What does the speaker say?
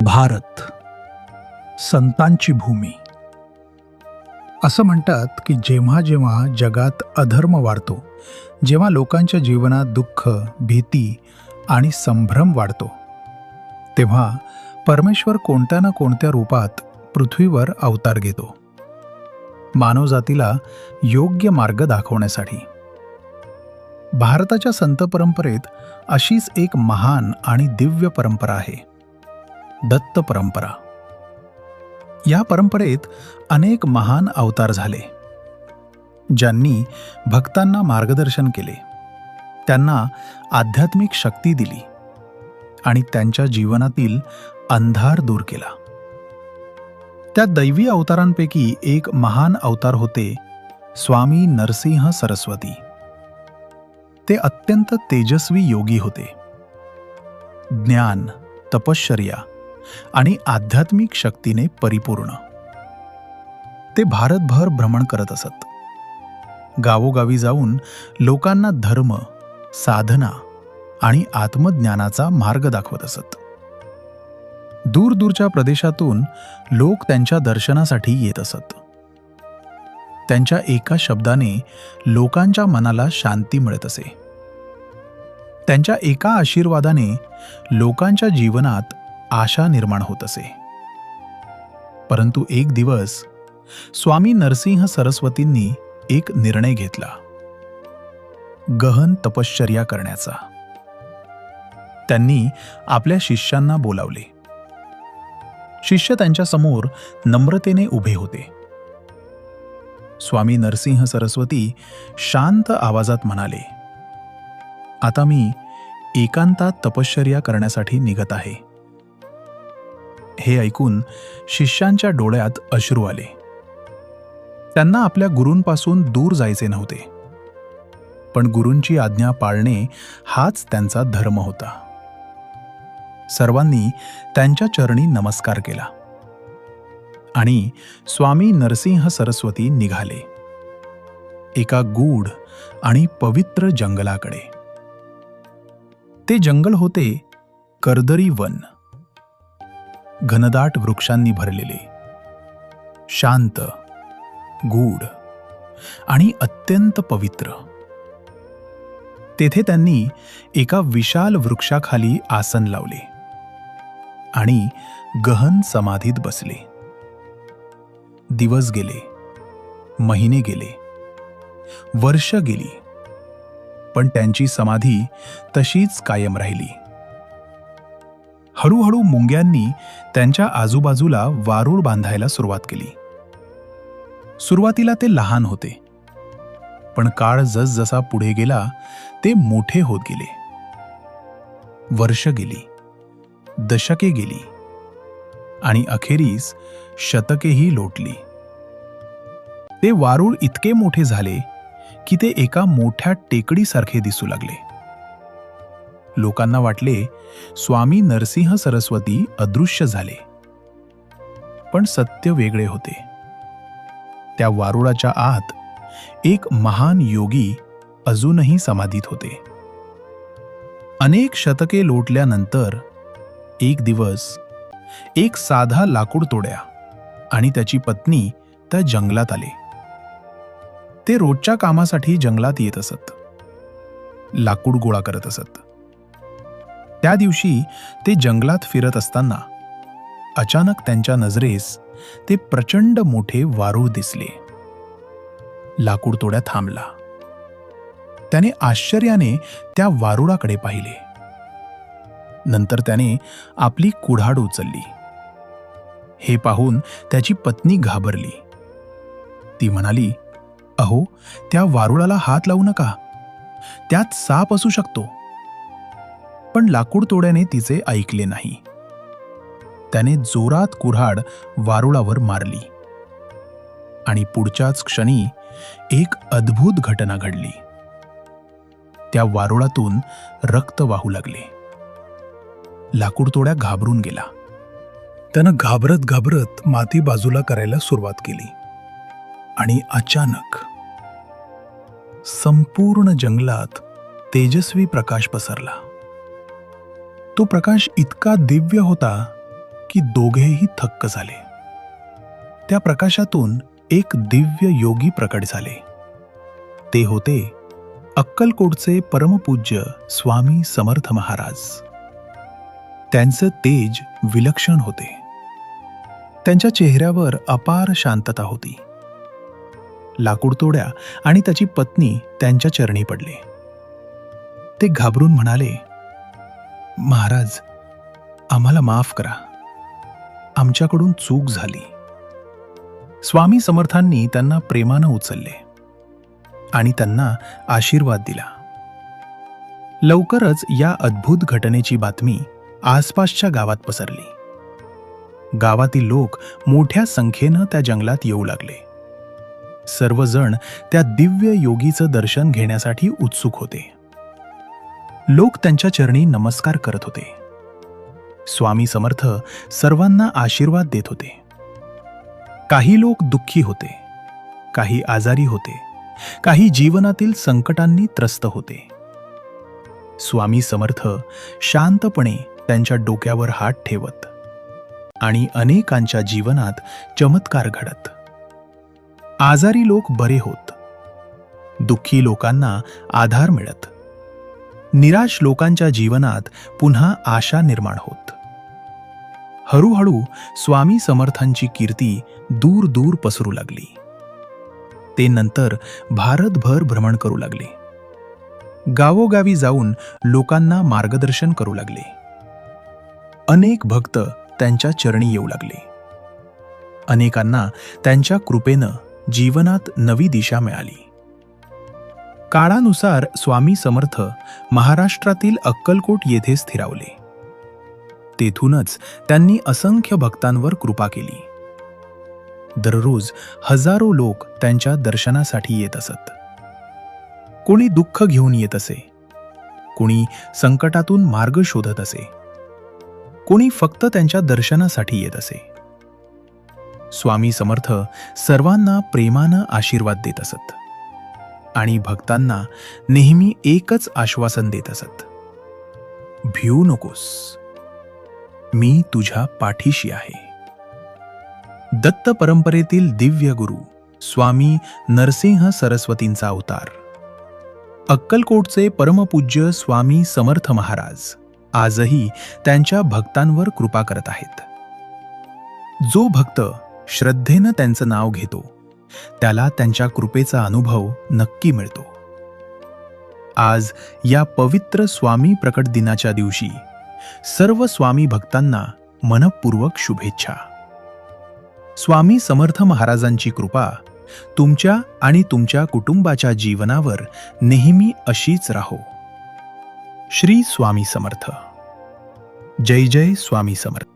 भारत, संतांची भूमी. असं म्हणतात की जेव्हा जेव्हा जगात अधर्म वाढतो, जेव्हा लोकांच्या जीवनात दुःख, भीती आणि संभ्रम वाढतो, तेव्हा परमेश्वर कोणत्या ना कोणत्या रूपात पृथ्वीवर अवतार घेतो, मानवजातीला योग्य मार्ग दाखवण्यासाठी. भारताच्या संत परंपरेत अशीच एक महान आणि दिव्य परंपरा आहे, दत्त परंपरा. या परंपरेत अनेक महान अवतार झाले, ज्यांनी भक्तांना मार्गदर्शन केले, त्यांना आध्यात्मिक शक्ती दिली आणि त्यांच्या जीवनातील अंधार दूर केला. त्या दैवी अवतारांपैकी एक महान अवतार होते स्वामी नरसिंह सरस्वती. ते अत्यंत तेजस्वी योगी होते. ज्ञान, तपश्चर्या आणि आध्यात्मिक शक्तीने परिपूर्ण. ते भारतभर भ्रमण करत असत. गावोगावी जाऊन लोकांना धर्म, साधना आणि आत्मज्ञानाचा मार्ग दाखवत असत. दूरदूरच्या प्रदेशातून लोक त्यांच्या दर्शनासाठी येत असत. त्यांच्या एका शब्दाने लोकांच्या मनाला शांती मिळत असे. त्यांच्या एका आशीर्वादाने लोकांच्या जीवनात आशा निर्माण होत असे. परंतु एक दिवस स्वामी नरसिंह सरस्वतींनी एक निर्णय घेतला, गहन तपश्चर्या करण्याचा. त्यांनी आपल्या शिष्यांना बोलावले. शिष्य त्यांच्या समोर नम्रतेने उभे होते. स्वामी नरसिंह सरस्वती शांत आवाजात म्हणाले, आता मी एकांतात तपश्चर्या करण्यासाठी निघत आहे. हे ऐकून शिष्यांच्या डोळ्यात अश्रू आले. त्यांना आपल्या गुरूंपासून दूर जायचे नव्हते, पण गुरूंची आज्ञा पाळणे हाच त्यांचा धर्म होता. सर्वांनी त्यांच्या चरणी नमस्कार केला आणि स्वामी नरसिंह सरस्वती निघाले एका गूढ आणि पवित्र जंगलाकडे. ते जंगल होते कर्दरी वन, घनदाट वृक्षांनी भरलेले, शांत, गूढ आणि अत्यंत पवित्र. तेथे त्यांनी एका विशाल वृक्षाखाली आसन लावले आणि गहन समाधीत बसले. दिवस गेले, महिने गेले, वर्ष गेली, पण त्यांची समाधी तशीच कायम राहिली. हळूहळू मुंग्यांनी त्यांच्या आजूबाजूला वारूळ बांधायला सुरुवात केली. सुरुवातीला ते लहान होते, पण काळ जसजसा पुढे गेला ते मोठे होत गेले. वर्ष गेली, दशके गेली आणि अखेरीस शतकेही लोटली. ते वारूळ इतके मोठे झाले की ते एका मोठ्या टेकडीसारखे दिसू लागले. लोकांना वाटले स्वामी नरसिंह सरस्वती अदृश्य झाले, पण सत्य वेगळे होते. त्या वारुळाच्या आत एक महान योगी अजूनही समाधीत होते. अनेक शतके लोटल्यानंतर एक दिवस एक साधा लाकूड तोड्या आणि त्याची पत्नी त्या जंगलात आले. ते रोजच्या कामासाठी जंगलात येत असत, लाकूड गोळा करत असत. त्या दिवशी ते जंगलात फिरत असताना अचानक त्यांच्या नजरेस ते प्रचंड मोठे वारूळ दिसले. लाकूड तोड्या थांबला. त्याने आश्चर्याने त्या वारुळाकडे पाहिले. नंतर त्याने आपली कुऱ्हाड उचलली. हे पाहून त्याची पत्नी घाबरली. ती म्हणाली, अहो, त्या वारुळाला हात लावू नका, त्यात साप असू शकतो. पण लाकूड तोड्याने तिचे ऐकले नाही. त्याने जोरात कुऱ्हाड वारुळावर मारली आणि पुढच्याच क्षणी एक अद्भुत घटना घडली. त्या वारुळातून रक्त वाहू लागले. लाकूड तोड्या घाबरून गेला. त्यानं घाबरत घाबरत माती बाजूला करायला सुरुवात केली आणि अचानक संपूर्ण जंगलात तेजस्वी प्रकाश पसरला. तो प्रकाश इतका दिव्य होता की दोघेही थक्क झाले. त्या प्रकाशातून एक दिव्य योगी प्रकट झाले. ते होते अक्कलकोटचे परमपूज्य स्वामी समर्थ महाराज. त्यांचं तेज विलक्षण होते. त्यांच्या चेहऱ्यावर अपार शांतता होती. लाकूडतोड्या आणि त्याची पत्नी त्यांच्या चरणी पडले. ते घाबरून म्हणाले, महाराज, आम्हाला माफ करा. आमच्याकडून चूक झाली. स्वामी समर्थांनी त्यांना प्रेमानं उचलले आणि त्यांना आशीर्वाद दिला. लवकरच या अद्भुत घटनेची बातमी आसपासच्या गावात पसरली. गावातील लोक मोठ्या संख्येनं त्या जंगलात येऊ लागले. सर्वजण त्या दिव्य योगीचं दर्शन घेण्यासाठी उत्सुक होते. लोक त्यांच्या चरणी नमस्कार करत होते. स्वामी समर्थ सर्वांना आशीर्वाद देत होते. काही लोक दुःखी होते, काही आजारी होते, काही जीवनातील संकटांनी त्रस्त होते. स्वामी समर्थ शांतपणे त्यांच्या डोक्यावर हात ठेवत आणि अनेकांच्या जीवनात चमत्कार घडत. आजारी लोक बरे होत, दुःखी लोकांना आधार मिळत, निराश लोकांच्या जीवनात पुन्हा आशा निर्माण होत. हळूहळू स्वामी समर्थांची कीर्ती दूर दूर पसरू लागली. ते नंतर भारतभर भ्रमण करू लागले. गावोगावी जाऊन लोकांना मार्गदर्शन करू लागले. अनेक भक्त त्यांच्या चरणी येऊ लागले. अनेकांना त्यांच्या कृपेनं जीवनात नवी दिशा मिळाली. काळानुसार स्वामी समर्थ महाराष्ट्रातील अक्कलकोट येथे स्थिरावले. तेथूनच त्यांनी असंख्य भक्तांवर कृपा केली. दररोज हजारो लोक त्यांच्या दर्शनासाठी येत असत. कोणी दुःख घेऊन येत असे, कोणी संकटातून मार्ग शोधत असे, कोणी फक्त त्यांच्या दर्शनासाठी येत असे. स्वामी समर्थ सर्वांना प्रेमानं आशीर्वाद देत असत आणि भक्तांना नेहमी एकच आश्वासन देत असत, भिऊ नकोस, मी तुझ्या पाठीशी आहे. दत्त परंपरेतील दिव्य गुरु स्वामी नरसिंह सरस्वतींचा अवतार अक्कलकोटचे परमपूज्य स्वामी समर्थ महाराज आजही त्यांच्या भक्तांवर कृपा करत आहेत. जो भक्त श्रद्धेनं त्यांचं नाव घेतो त्याला त्यांच्या कृपेचा अनुभव नक्की मिळतो. आज या पवित्र स्वामी प्रकट दिनाच्या दिवशी सर्व स्वामी भक्तांना मनःपूर्वक शुभेच्छा. स्वामी समर्थ महाराजांची कृपा तुमच्या आणि तुमच्या कुटुंबाच्या जीवनावर नेहमी अशीच राहो. श्री स्वामी समर्थ. जय जय स्वामी समर्थ.